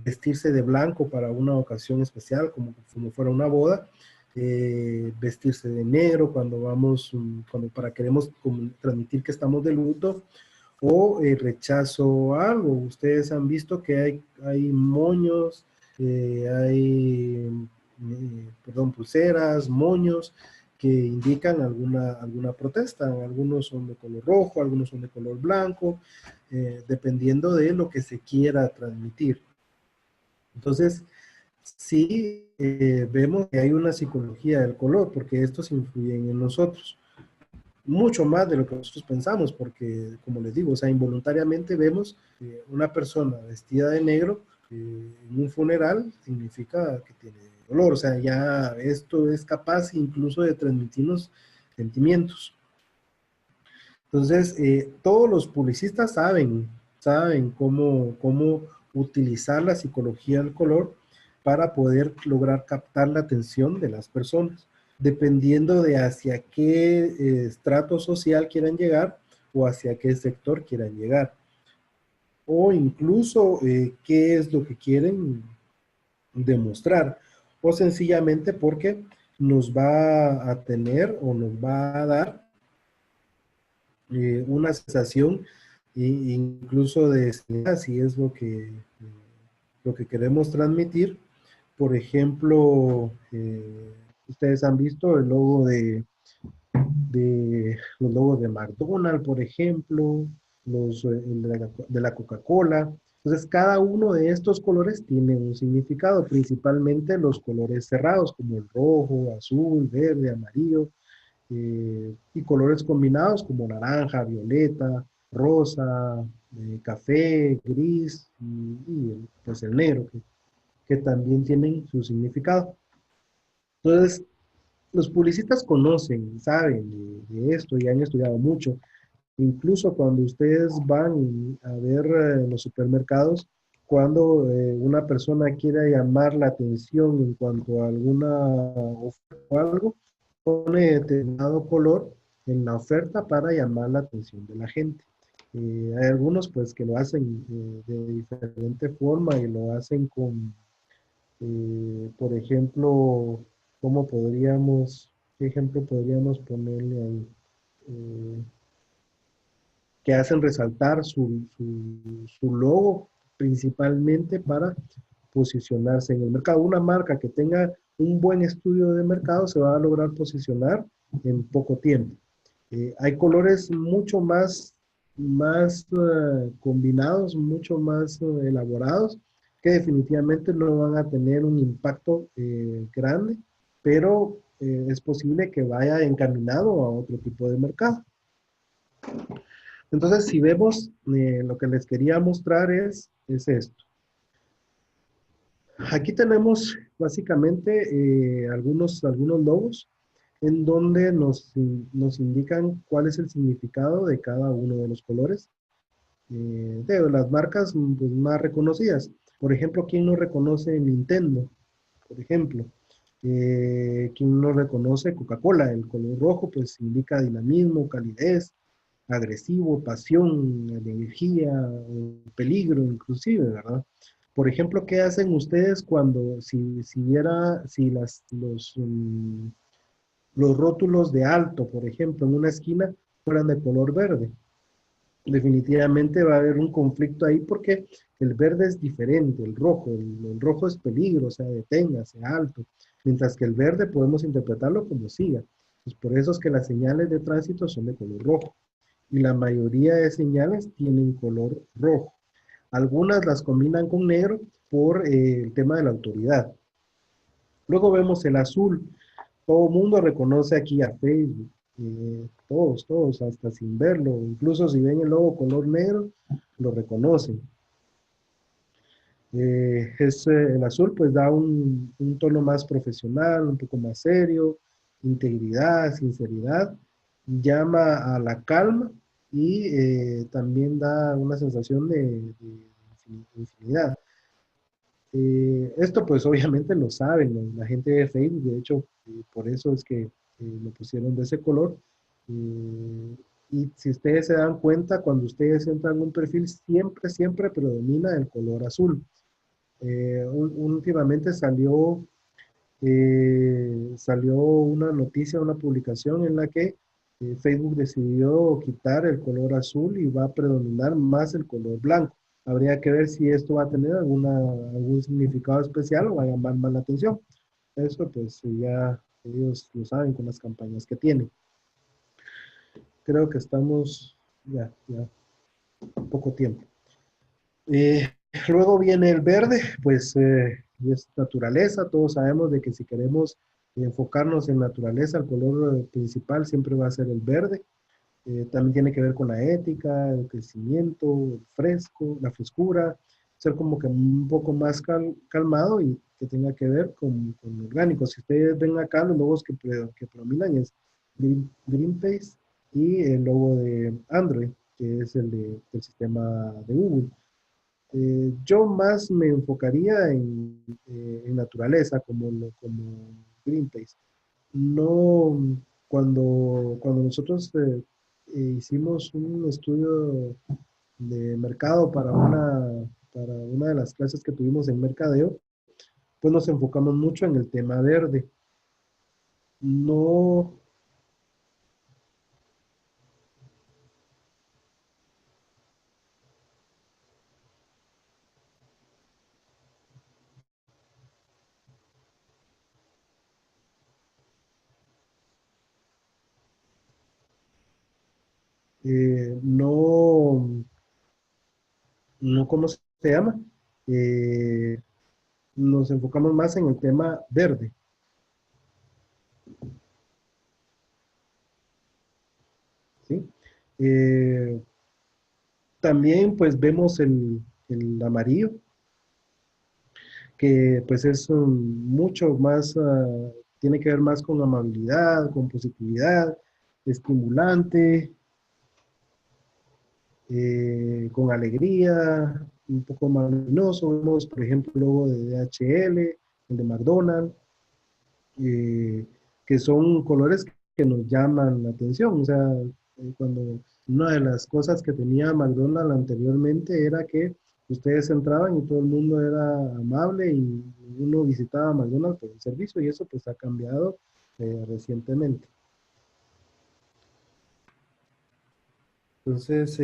vestirse de blanco para una ocasión especial, como fuera una boda, vestirse de negro cuando cuando queremos transmitir que estamos de luto, o rechazo a algo. Ustedes han visto que hay moños, perdón, pulseras, moños que indican alguna protesta. Algunos son de color rojo, algunos son de color blanco, dependiendo de lo que se quiera transmitir. Entonces, sí vemos que hay una psicología del color, porque estos influyen en nosotros mucho más de lo que nosotros pensamos, porque como les digo, o sea, involuntariamente vemos una persona vestida de negro en un funeral, significa que tiene dolor, o sea, ya esto es capaz incluso de transmitirnos sentimientos. Entonces, todos los publicistas saben cómo utilizar la psicología del color para poder lograr captar la atención de las personas, dependiendo de hacia qué estrato social quieran llegar o hacia qué sector quieran llegar, o incluso qué es lo que quieren demostrar, o sencillamente porque nos va a tener o nos va a dar una sensación incluso de si es lo que queremos transmitir. Por ejemplo, ustedes han visto los logos de McDonald's, por ejemplo, de la Coca-Cola. Entonces, cada uno de estos colores tiene un significado, principalmente los colores cerrados, como el rojo, azul, verde, amarillo, y colores combinados como naranja, violeta, rosa, café, gris pues el negro, que también tienen su significado. Entonces, Los publicistas conocen, saben de esto y han estudiado mucho. Incluso cuando ustedes van a ver en los supermercados, cuando una persona quiere llamar la atención en cuanto a alguna oferta o algo, pone determinado color en la oferta para llamar la atención de la gente. Hay algunos pues que lo hacen de diferente forma y lo hacen con, por ejemplo, ¿cómo podríamos, qué ejemplo podríamos ponerle ahí? Eh, que hacen resaltar su logo principalmente para posicionarse en el mercado. Una marca que tenga un buen estudio de mercado se va a lograr posicionar en poco tiempo. Hay colores mucho más combinados, mucho más elaborados, que definitivamente no van a tener un impacto grande, pero es posible que vaya encaminado a otro tipo de mercado. Entonces, si vemos, lo que les quería mostrar es esto. Aquí tenemos básicamente algunos logos en donde nos indican cuál es el significado de cada uno de los colores de las marcas pues, más reconocidas. Por ejemplo, ¿quién no reconoce Nintendo? Por ejemplo, ¿quién no reconoce Coca-Cola? El color rojo pues indica dinamismo, calidez, agresivo, pasión, energía, peligro inclusive, ¿verdad? Por ejemplo, ¿qué hacen ustedes cuando, si los rótulos de alto, por ejemplo, en una esquina fueran de color verde? Definitivamente va a haber un conflicto ahí porque el verde es diferente, el rojo es peligro, o sea, deténgase, alto, mientras que el verde podemos interpretarlo como siga. Pues por eso es que las señales de tránsito son de color rojo y la mayoría de señales tienen color rojo. Algunas las combinan con negro por el tema de la autoridad. Luego vemos el azul. Todo el mundo reconoce aquí a Facebook. Todos, hasta sin verlo. Incluso si ven el logo color negro, lo reconocen. El azul pues da un tono más profesional, un poco más serio, integridad, sinceridad, llama a la calma y también da una sensación de infinidad. Esto pues obviamente lo saben, ¿no? La gente de Facebook, de hecho, por eso es que lo pusieron de ese color. Eh, y si ustedes se dan cuenta, cuando ustedes entran en un perfil, siempre predomina el color azul. Últimamente salió una noticia, una publicación en la que Facebook decidió quitar el color azul y va a predominar más el color blanco. Habría que ver si esto va a tener algún significado especial o va a llamar más la atención. Eso pues ya ellos lo saben con las campañas que tienen. Creo que estamos ya poco tiempo. Eh, Luego viene el verde, pues es naturaleza. Todos sabemos de que si queremos enfocarnos en naturaleza, el color principal siempre va a ser el verde. También tiene que ver con la ética, el crecimiento, el fresco, la frescura, ser como que un poco más calmado y que tenga que ver con orgánico. Si ustedes ven acá, los logos que predominan es Greenpeace y el logo de Android, que es del sistema de Google. Yo más me enfocaría en naturaleza, como Greenpeace. No, cuando nosotros hicimos un estudio de mercado para una de las clases que tuvimos en mercadeo, pues nos enfocamos mucho en el tema verde. No, no, no, ¿cómo se llama? Eh, Nos enfocamos más en el tema verde, ¿sí? Eh, También pues vemos el amarillo, que pues es mucho más tiene que ver más con amabilidad, con positividad, estimulante, con alegría, un poco más luminoso. Vemos, por ejemplo, el logo de DHL, el de McDonald's, que son colores que nos llaman la atención. O sea, cuando una de las cosas que tenía McDonald's anteriormente era que ustedes entraban y todo el mundo era amable y uno visitaba McDonald's por el servicio, y eso pues ha cambiado recientemente. Entonces,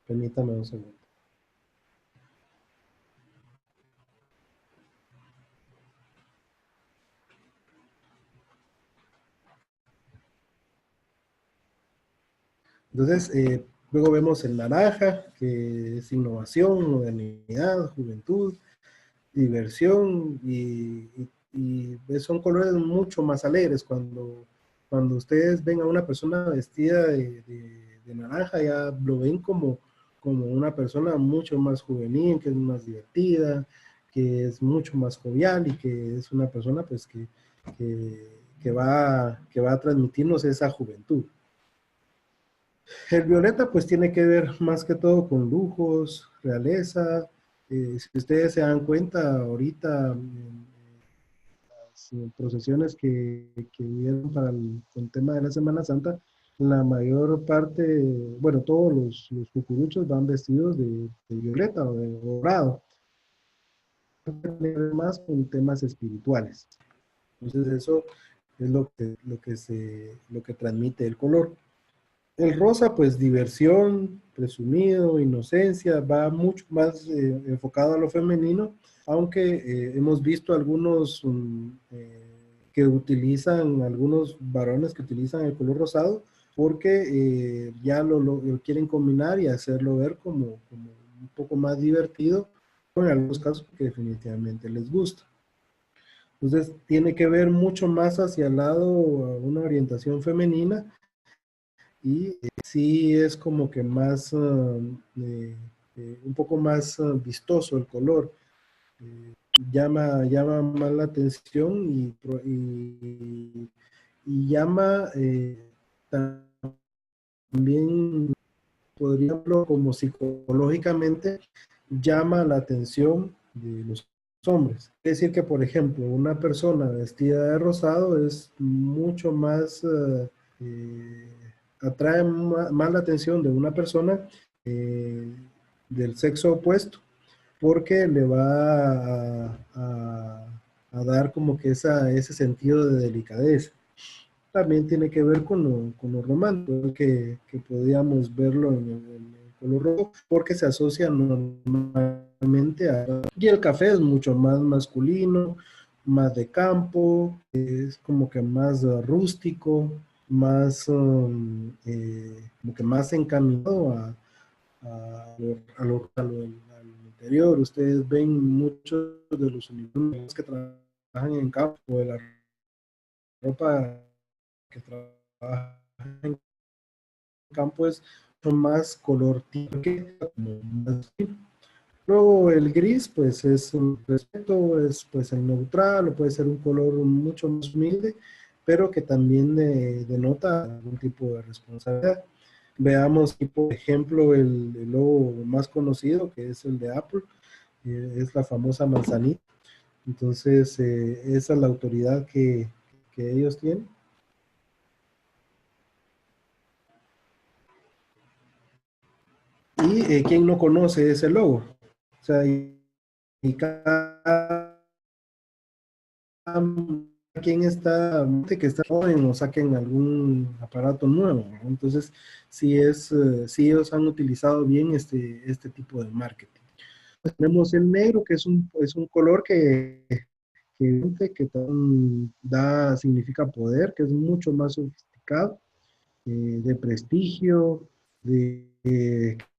permítame un segundo. Entonces, luego vemos el naranja, que es innovación, modernidad, juventud, diversión, son colores mucho más alegres. Cuando ustedes ven a una persona vestida de naranja, ya lo ven como una persona mucho más juvenil, que es más divertida, que es mucho más jovial y que es una persona pues que va a transmitirnos esa juventud. El violeta pues tiene que ver más que todo con lujos, realeza. Si ustedes se dan cuenta ahorita en las procesiones que hubieron para el tema de la Semana Santa, la mayor parte, bueno, todos los cucuruchos van vestidos de violeta o de dorado, más con temas espirituales. Entonces eso es lo que transmite el color. El rosa, pues diversión, presumido, inocencia, va mucho más enfocado a lo femenino, aunque hemos visto algunos varones que utilizan el color rosado, porque ya lo quieren combinar y hacerlo ver como un poco más divertido, o en algunos casos que definitivamente les gusta. Entonces, tiene que ver mucho más hacia el lado, una orientación femenina, y sí es como que más, un poco más vistoso el color. Llama más la atención y llama también, podríamos, como psicológicamente, llama la atención de los hombres. Es decir que, por ejemplo, una persona vestida de rosado es mucho más, atrae más la atención de una persona eh, del sexo opuesto, porque le va a dar como que ese sentido de delicadeza. También tiene que ver con lo romántico, que podríamos verlo en el color rojo, porque se asocia normalmente a... Y el café es mucho más masculino, más de campo, es como que más rústico, más, como que más encaminado al interior. Ustedes ven muchos de los uniformes que trabajan en campo, de la ropa que trabaja en campo es más color tigre, como más fino. Luego el gris, pues es un respeto, es pues el neutral, o puede ser un color mucho más humilde, pero que también denota algún tipo de responsabilidad. Veamos, por ejemplo, el logo más conocido, que es el de Apple, es la famosa manzanita. Entonces, esa es la autoridad que ellos tienen. Y ¿quién no conoce ese logo? O sea, y cada quien está, que está joven o saquen algún aparato nuevo, ¿no? Entonces, sí ellos han utilizado bien este tipo de marketing. Pues tenemos el negro, que es un color que significa poder, que es mucho más sofisticado, de prestigio,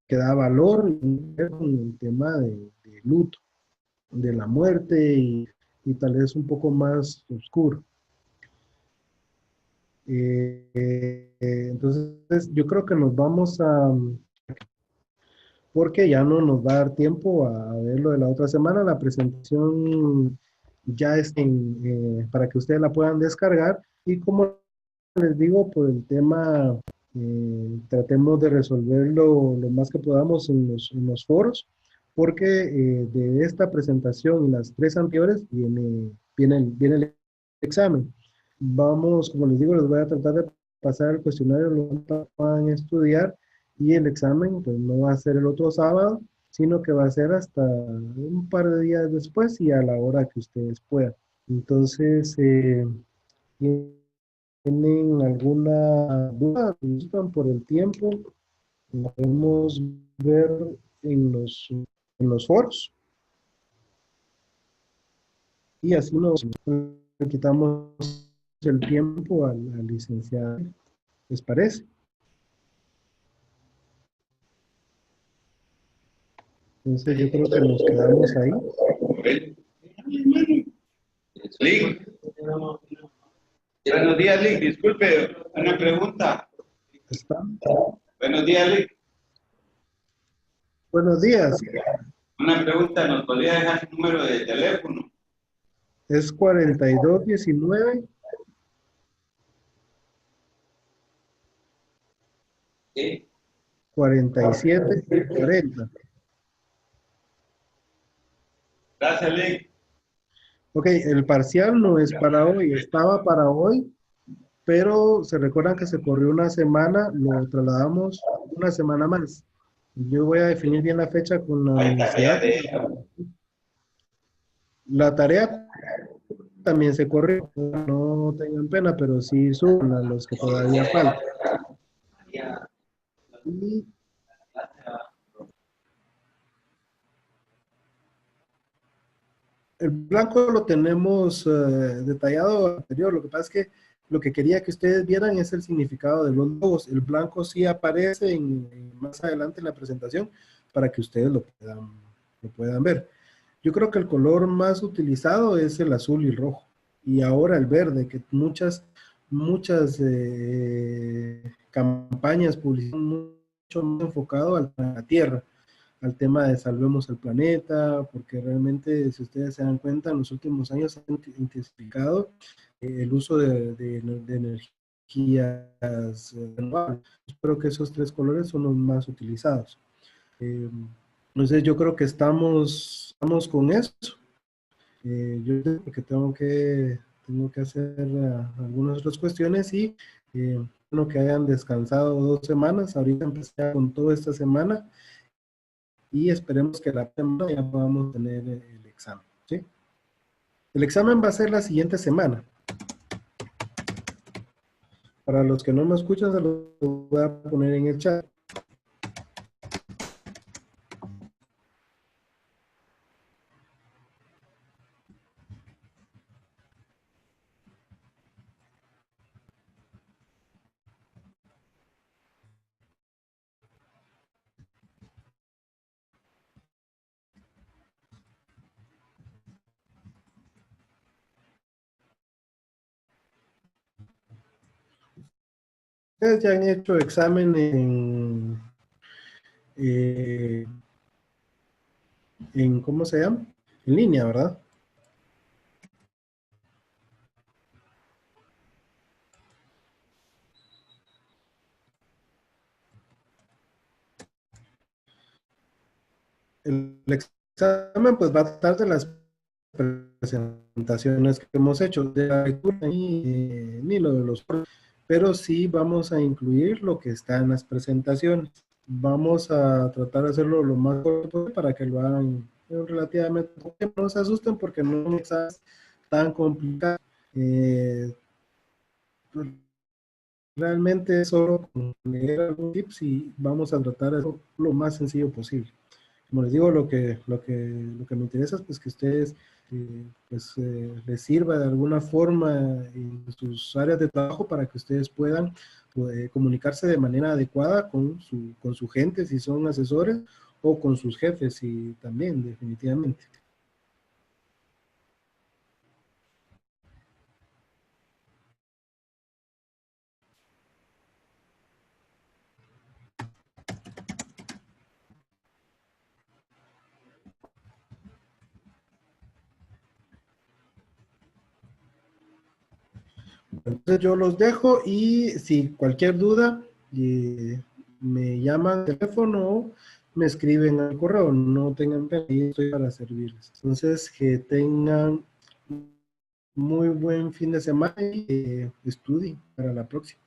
que da valor con el tema de luto, de la muerte, y tal vez un poco más oscuro. Entonces, yo creo que nos vamos porque ya no nos va a dar tiempo a ver lo de la otra semana. La presentación ya para que ustedes la puedan descargar. Y como les digo, por el tema, tratemos de resolverlo lo más que podamos en los foros, porque de esta presentación y las tres anteriores viene el examen. Vamos, como les digo, les voy a tratar de pasar el cuestionario, lo van a estudiar, y el examen pues no va a ser el otro sábado, sino que va a ser hasta un par de días después y a la hora que ustedes puedan. Entonces, ¿tienen alguna duda? ¿Gustan por el tiempo? Lo podemos ver en los foros y así nos quitamos el tiempo al licenciado. ¿Les parece? Entonces yo creo que nos quedamos ahí. Lick. Buenos días, Lick. Disculpe, una pregunta. ¿Está? Buenos días, Lick. Buenos días. Una pregunta, ¿nos podría dejar su número de teléfono? Es 4219 ¿Sí? 4740. Gracias, Lick. Ok, el parcial no es para hoy, estaba para hoy, pero se recuerdan que se corrió una semana, lo trasladamos una semana más. Yo voy a definir bien la fecha con la Hay tarea universidad. de ella. La tarea también se corrió, no tengan pena, pero sí suban a los que todavía faltan. Y el blanco lo tenemos detallado anterior. Lo que pasa es que lo que quería que ustedes vieran es el significado de los logos. El blanco sí aparece más adelante en la presentación para que ustedes lo puedan ver. Yo creo que el color más utilizado es el azul y el rojo. Y ahora el verde, que muchas campañas publicitan mucho más enfocado a la tierra, al tema de salvemos el planeta, porque realmente, si ustedes se dan cuenta, en los últimos años se ha intensificado el uso de energías renovables. Espero que esos tres colores son los más utilizados. Entonces yo creo que estamos con eso. Yo creo que tengo que hacer algunas otras cuestiones y bueno, que hayan descansado 2 semanas. Ahorita empecé con toda esta semana y esperemos que la semana ya podamos tener el examen, ¿sí? El examen va a ser la siguiente semana. Para los que no me escuchan, se los voy a poner en el chat. Ustedes ya han hecho examen eh, ¿cómo se llama? En línea, ¿verdad? El examen pues va a tratar de las presentaciones que hemos hecho, de la lectura ni lo de los, pero sí vamos a incluir lo que está en las presentaciones. Vamos a tratar de hacerlo lo más corto para que lo hagan relativamente. No se asusten porque no es tan complicado. Eh, Realmente es solo leer algún tips y vamos a tratar de hacerlo lo más sencillo posible. Como les digo, lo que me interesa es pues, que ustedes les sirva de alguna forma en sus áreas de trabajo para que ustedes puedan comunicarse de manera adecuada con su gente, si son asesores, o con sus jefes, y también, definitivamente. Entonces yo los dejo y si cualquier duda, me llaman al teléfono o me escriben al correo. No tengan pena, ahí estoy para servirles. Entonces, que tengan muy buen fin de semana y estudien para la próxima.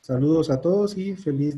Saludos a todos y feliz